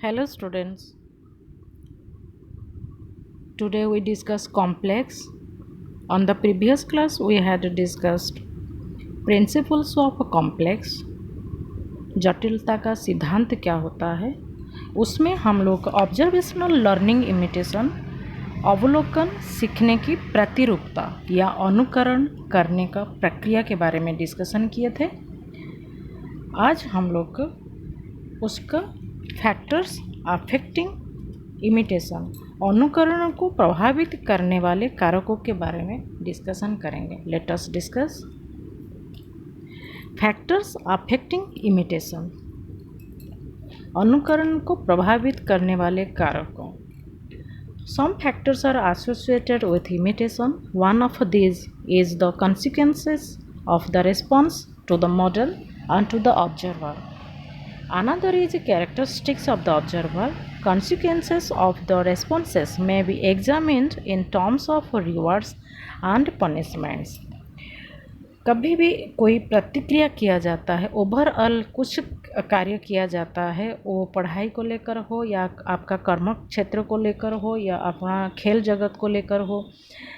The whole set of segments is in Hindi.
Hello students, today we discuss complex. On the previous class we had discussed principles of a complex, जटिलता का सिद्धांत क्या होता है। उसमें हम लोग ऑब्जर्वेशनल लर्निंग इमिटेशन, अवलोकन सीखने की प्रतिरूपता या अनुकरण करने का प्रक्रिया के बारे में डिस्कशन किए थे। आज हम लोग उसका फैक्टर्स अफेक्टिंग इमिटेशन, अनुकरण को प्रभावित करने वाले कारकों के बारे में डिस्कशन करेंगे। Let us discuss factors affecting imitation, अनुकरण को प्रभावित करने वाले कारकों। Some factors are associated with imitation. One of these is the consequences of the response to the model and to the observer. Another is characteristics of the observer. Consequences of the responses may be examined in terms of rewards and punishments. कभी भी कोई प्रतिक्रिया किया जाता है, ओवरऑल कुछ कार्य किया जाता है, वो पढ़ाई को लेकर हो या आपका कर्म क्षेत्र को लेकर हो या अपना खेल जगत को लेकर हो,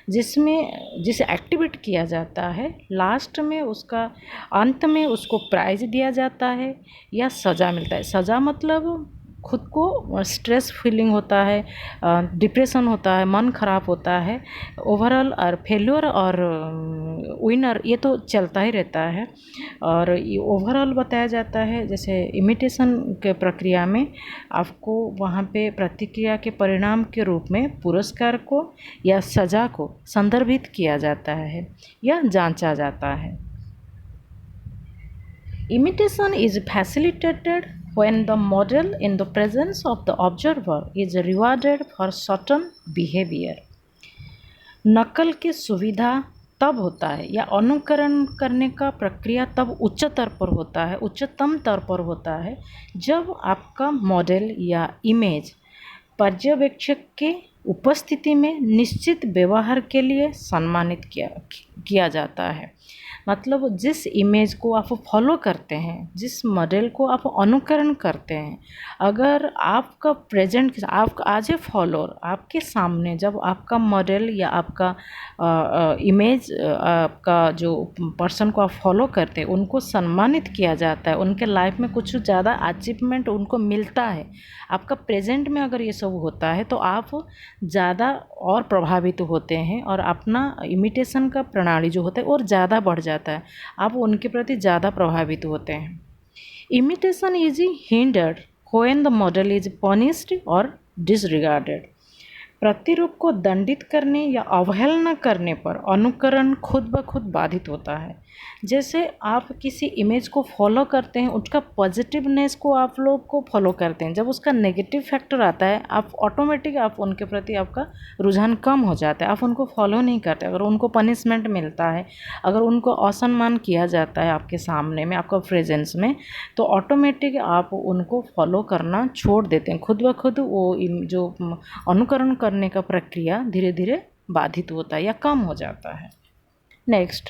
जिस एक्टिविटी किया जाता है लास्ट में उसका अंत में उसको प्राइज़ दिया जाता है या सज़ा मिलता है। सज़ा मतलब खुद को स्ट्रेस फीलिंग होता है, डिप्रेशन होता है, मन ख़राब होता है, ओवरऑल और फेल्योर और विनर ये तो चलता ही रहता है। और ये ओवरऑल बताया जाता है, जैसे इमिटेशन के प्रक्रिया में आपको वहाँ पे प्रतिक्रिया के परिणाम के रूप में पुरस्कार को या सज़ा को संदर्भित किया जाता है या जांचा जाता है। Imitation is facilitated when the model in the presence of the observer is rewarded for certain behavior. नकल की सुविधा तब होता है या अनुकरण करने का प्रक्रिया तब उच्चतर पर होता है, उच्चतम स्तर पर होता है जब आपका मॉडल या इमेज पर्यवेक्षक के उपस्थिति में निश्चित व्यवहार के लिए सम्मानित किया जाता है। मतलब जिस इमेज को आप फॉलो करते हैं, जिस मॉडल को आप अनुकरण करते हैं, अगर आपका प्रेजेंट आप आज ए फॉलोअर आपके सामने जब आपका मॉडल या आपका इमेज आपका जो पर्सन को आप फॉलो करते हैं उनको सम्मानित किया जाता है, उनके लाइफ में कुछ ज़्यादा अचीवमेंट उनको मिलता है, आपका प्रेजेंट में अगर ये सब होता है तो आप ज़्यादा और प्रभावित होते हैं और अपना इमिटेशन का प्रणाली जो होता है और ज़्यादा बढ़ जाता है, आप उनके प्रति ज़्यादा प्रभावित होते हैं। Imitation is hindered when the model is punished और डिसरिगार्डेड। प्रतिरूप को दंडित करने या अवहेलना करने पर अनुकरण खुद ब खुद बाधित होता है। जैसे आप किसी इमेज को फॉलो करते हैं, उसका पॉजिटिवनेस को आप लोग को फॉलो करते हैं, जब उसका नेगेटिव फैक्टर आता है आप ऑटोमेटिक आप उनके प्रति आपका रुझान कम हो जाता है, आप उनको फॉलो नहीं करते। अगर उनको पनिशमेंट मिलता है, अगर उनको असम्मान किया जाता है आपके सामने में, आपका प्रेजेंस में, तो ऑटोमेटिक आप उनको फॉलो करना छोड़ देते हैं। खुद ब खुद वो जो अनुकरण करने का प्रक्रिया धीरे धीरे बाधित होता है या कम हो जाता है। Next,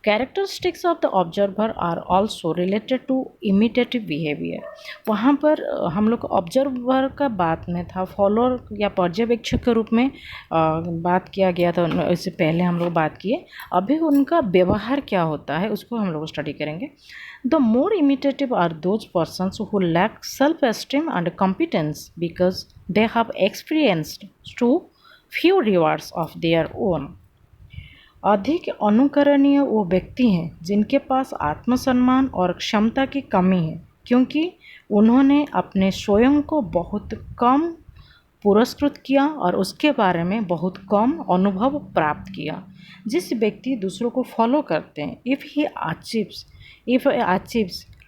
characteristics of the observer are also related to imitative behaviour. वहाँ पर हम लोग ऑब्जर्वर का बात में था, फॉलोअर या पर्यवेक्षक के रूप में बात किया गया था, इससे पहले हम लोग बात किए। अभी उनका व्यवहार क्या होता है उसको हम लोग स्टडी करेंगे। The more imitative are those persons who lack self esteem and competence because they have experienced too few rewards of their own. अधिक अनुकरणीय वो व्यक्ति हैं जिनके पास आत्मसम्मान और क्षमता की कमी है, क्योंकि उन्होंने अपने स्वयं को बहुत कम पुरस्कृत किया और उसके बारे में बहुत कम अनुभव प्राप्त किया। जिस व्यक्ति दूसरों को फॉलो करते हैं, if he achieves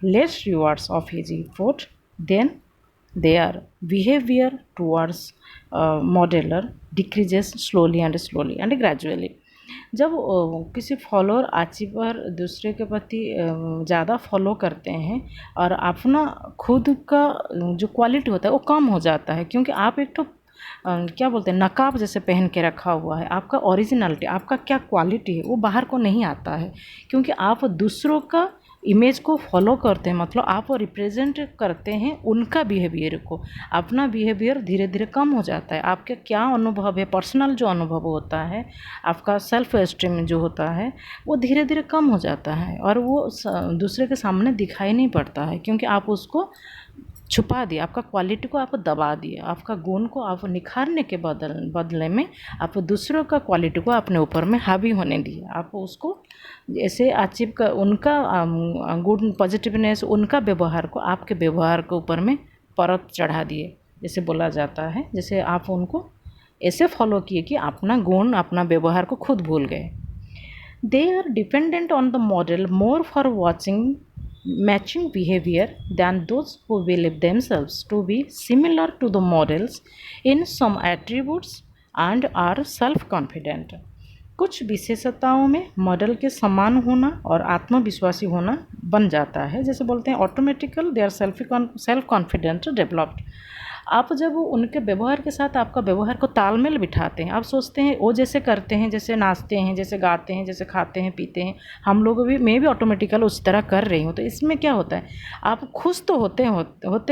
less rewards of his effort, then their behavior towards modeler decreases slowly and gradually। जब किसी फॉलोअर अचीवर दूसरे के प्रति ज़्यादा फॉलो करते हैं और अपना खुद का जो क्वालिटी होता है वो कम हो जाता है, क्योंकि आप एक तो क्या बोलते हैं नकाब जैसे पहन के रखा हुआ है, आपका ओरिजिनलिटी, आपका क्या क्वालिटी है वो बाहर को नहीं आता है, क्योंकि आप दूसरों का इमेज को फॉलो करते हैं, मतलब आप रिप्रेजेंट करते हैं उनका बिहेवियर को। अपना बिहेवियर धीरे धीरे कम हो जाता है। आपका क्या अनुभव है, पर्सनल जो अनुभव होता है, आपका सेल्फ एस्टीम जो होता है, वो धीरे धीरे कम हो जाता है और वो दूसरे के सामने दिखाई नहीं पड़ता है, क्योंकि आप उसको छुपा दिया, आपका क्वालिटी को आप दबा दिया, आपका गुण को आप निखारने के बदले में आप दूसरों का क्वालिटी को अपने ऊपर में हावी होने दिए। आप उसको जैसे अचीव कर उनका गुड पॉजिटिवनेस, उनका व्यवहार को आपके व्यवहार के ऊपर में परत चढ़ा दिए, जैसे बोला जाता है। जैसे आप उनको ऐसे फॉलो किए कि अपना गुण, अपना व्यवहार को खुद भूल गए। They are dependent on the model more for watching matching behavior than those who believe themselves to be similar to the models in some attributes and are self-confident। कुछ विशेषताओं में मॉडल के समान होना और आत्मविश्वासी होना बन जाता है। जैसे बोलते हैं automatically they are self confident developed. आप जब उनके व्यवहार के साथ आपका व्यवहार को तालमेल बिठाते हैं, आप सोचते हैं वो जैसे करते हैं, जैसे नाचते हैं, जैसे गाते हैं, जैसे खाते हैं पीते हैं, हम लोग भी, मैं भी ऑटोमेटिकल उसी तरह कर रही हूँ। तो इसमें क्या होता है, आप खुश तो होते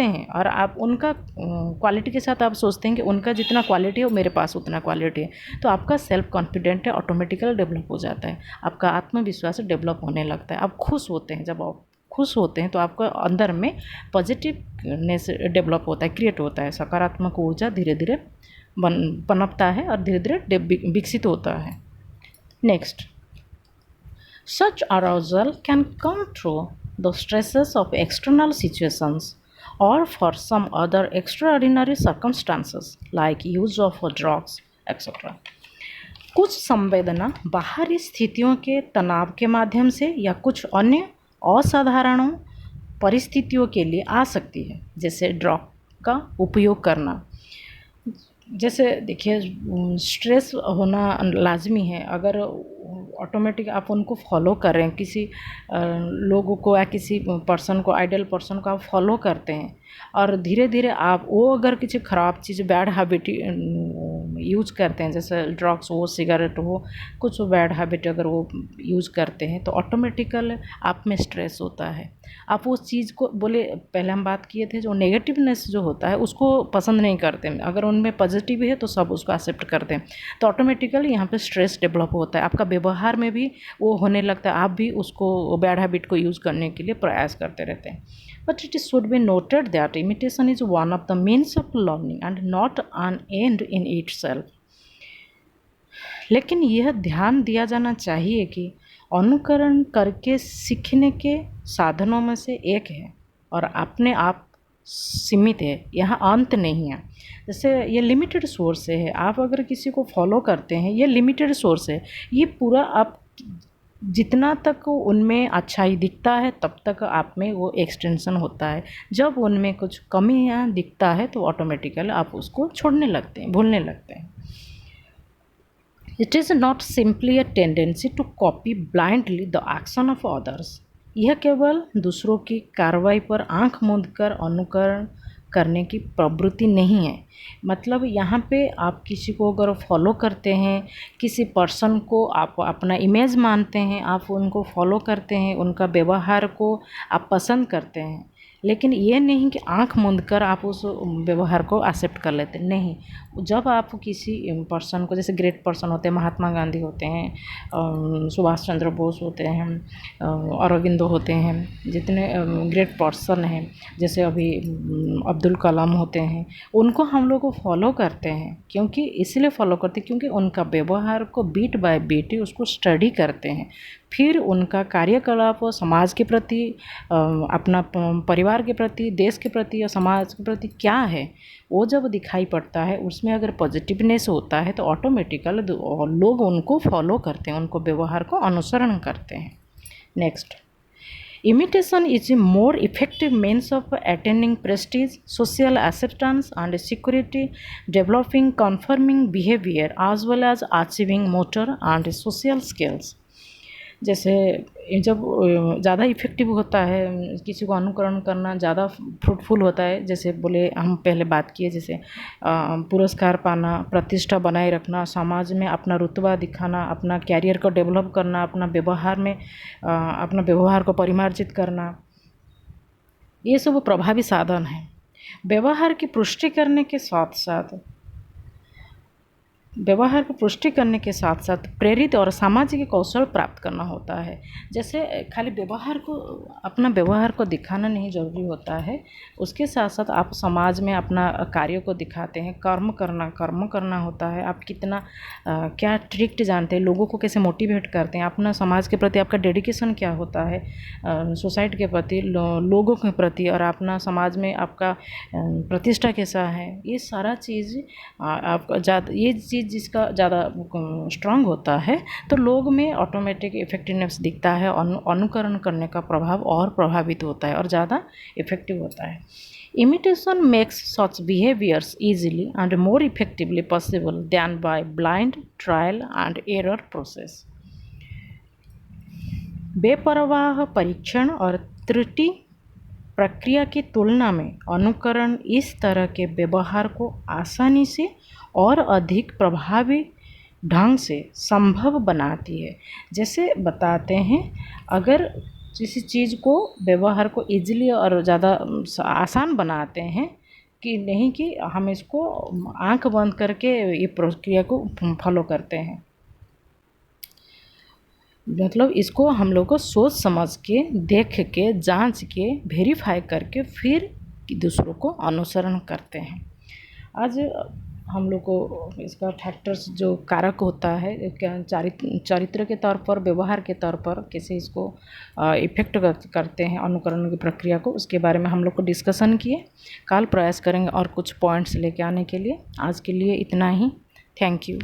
हैं और आप उनका क्वालिटी के साथ आप सोचते हैं कि उनका जितना क्वालिटी है वो मेरे पास उतना क्वालिटी है। तो आपका सेल्फ कॉन्फिडेंट है ऑटोमेटिकल डेवलप हो जाता है, आपका आत्मविश्वास डेवलप होने लगता है। आप खुश होते हैं, जब आप खुश होते हैं तो आपको अंदर में पॉजिटिवनेस डेवलप होता है, क्रिएट होता है, सकारात्मक ऊर्जा धीरे धीरे पनपता है और धीरे धीरे विकसित होता है। Next, such arousal can come through the stresses of external situations और for some other extraordinary circumstances like use of drugs etcetera. कुछ संवेदना बाहरी स्थितियों के तनाव के माध्यम से या कुछ अन्य असाधारण परिस्थितियों के लिए आ सकती है, जैसे ड्रग का उपयोग करना। जैसे देखिए, स्ट्रेस होना लाजमी है। अगर ऑटोमेटिक आप उनको फॉलो कर रहे हैं, किसी लोगों को या किसी पर्सन को, आइडियल पर्सन को आप फॉलो करते हैं और धीरे धीरे आप वो अगर किसी ख़राब चीज़, बैड हैबिट यूज करते हैं, जैसे ड्रग्स हो, सिगरेट हो, कुछ बैड हैबिट अगर वो यूज़ करते हैं, तो ऑटोमेटिकल आप में स्ट्रेस होता है। आप उस चीज़ को, बोले पहले हम बात किए थे, जो नेगेटिवनेस जो होता है उसको पसंद नहीं करते। अगर उनमें पॉजिटिव है तो सब उसको एक्सेप्ट करते हैं, तो ऑटोमेटिकली यहाँ पे स्ट्रेस डेवलप होता है। आपका व्यवहार में भी वो होने लगता है, आप भी उसको बैड हैबिट को यूज़ करने के लिए प्रयास करते रहते हैं। But it should be noted that imitation is one of the means of learning and not an and in itself. लेकिन यह ध्यान दिया जाना चाहिए कि अनुकरण करके सीखने के साधनों में से एक है और अपने आप सीमित है, यहाँ अंत नहीं है। जैसे ये लिमिटेड सोर्स है, आप अगर किसी को फॉलो करते हैं, ये लिमिटेड सोर्स है, ये पूरा आप जितना तक उनमें अच्छाई दिखता है तब तक आप में वो एक्सटेंशन होता है। जब उनमें कुछ कमियाँ दिखता है तो ऑटोमेटिकली आप उसको छोड़ने लगते हैं, भूलने लगते हैं। It is not simply a tendency to copy blindly the action of others। यह केवल दूसरों की कार्रवाई पर आंख मूंद कर अनुकरण करने की प्रवृत्ति नहीं है। मतलब यहाँ पे आप किसी को अगर फॉलो करते हैं, किसी पर्सन को आप अपना इमेज मानते हैं, आप उनको फॉलो करते हैं, उनका व्यवहार को आप पसंद करते हैं, लेकिन ये नहीं कि आंख मूंद कर आप उस व्यवहार को एक्सेप्ट कर लेते, नहीं। जब आप किसी पर्सन को, जैसे ग्रेट पर्सन होते हैं, महात्मा गांधी होते हैं, सुभाष चंद्र बोस होते हैं, अरविंदो होते हैं, जितने ग्रेट पर्सन हैं, जैसे अभी अब्दुल कलाम होते हैं, उनको हम लोग को फॉलो करते हैं। क्योंकि इसलिए फॉलो करते हैं क्योंकि उनका व्यवहार को बीट बाय बीट उसको स्टडी करते हैं, फिर उनका कार्यकलाप समाज के प्रति, अपना परिवार के प्रति, देश के प्रति और समाज के प्रति क्या है, वो जब दिखाई पड़ता है, उसमें अगर पॉजिटिवनेस होता है तो ऑटोमेटिकल लोग उनको फॉलो करते हैं, उनको व्यवहार को अनुसरण करते हैं। Next, imitation is a more effective means of attaining prestige, social acceptance and security, developing conforming behavior as well as achieving motor and social skills। जैसे जब ज़्यादा इफ़ेक्टिव होता है, किसी को अनुकरण करना ज़्यादा फ्रूटफुल होता है। जैसे बोले, हम पहले बात किए, जैसे पुरस्कार पाना, प्रतिष्ठा बनाए रखना, समाज में अपना रुतबा दिखाना, अपना कैरियर को डेवलप करना, अपना व्यवहार को परिमार्जित करना, ये सब प्रभावी साधन हैं। व्यवहार की पुष्टि करने के साथ साथ प्रेरित और सामाजिक कौशल प्राप्त करना होता है। जैसे खाली अपना व्यवहार को दिखाना नहीं ज़रूरी होता है, उसके साथ साथ आप समाज में अपना कार्य को दिखाते हैं। कर्म करना होता है। आप कितना क्या ट्रिक्ट जानते हैं, लोगों को कैसे मोटिवेट करते हैं, अपना समाज के प्रति आपका डेडिकेशन क्या होता है, सोसाइटी के प्रति, लोगों के प्रति, और अपना समाज में आपका प्रतिष्ठा कैसा है। ये सारा चीज़ आपका ये चीज़ जिसका ज़्यादा स्ट्रांग होता है, तो लोग में ऑटोमेटिक इफेक्टिवनेस दिखता है, अनुकरण करने का प्रभाव और प्रभावित होता है और ज़्यादा इफेक्टिव होता है। Imitation makes such behaviors easily and more effectively possible than by blind trial and error process. बेपरवाह परीक्षण और त्रुटि प्रक्रिया की तुलना में अनुकरण इस तरह के व्यवहार को आसानी से और अधिक प्रभावी ढंग से संभव बनाती है। जैसे बताते हैं, अगर किसी चीज़ को, व्यवहार को ईजिली और ज़्यादा आसान बनाते हैं कि नहीं, कि हम इसको आंख बंद करके ये प्रक्रिया को फॉलो करते हैं। मतलब इसको हम लोग को सोच समझ के, देख के, जांच के, वेरीफाई करके फिर दूसरों को अनुसरण करते हैं। आज हम लोग को इसका फैक्टर्स जो कारक होता है, चरित्र के तौर पर, व्यवहार के तौर पर कैसे इसको इफ़ेक्ट करते हैं अनुकरण की प्रक्रिया को, उसके बारे में हम लोग को डिस्कशन किए। कल प्रयास करेंगे और कुछ पॉइंट्स लेके आने के लिए। आज के लिए इतना ही। Thank you.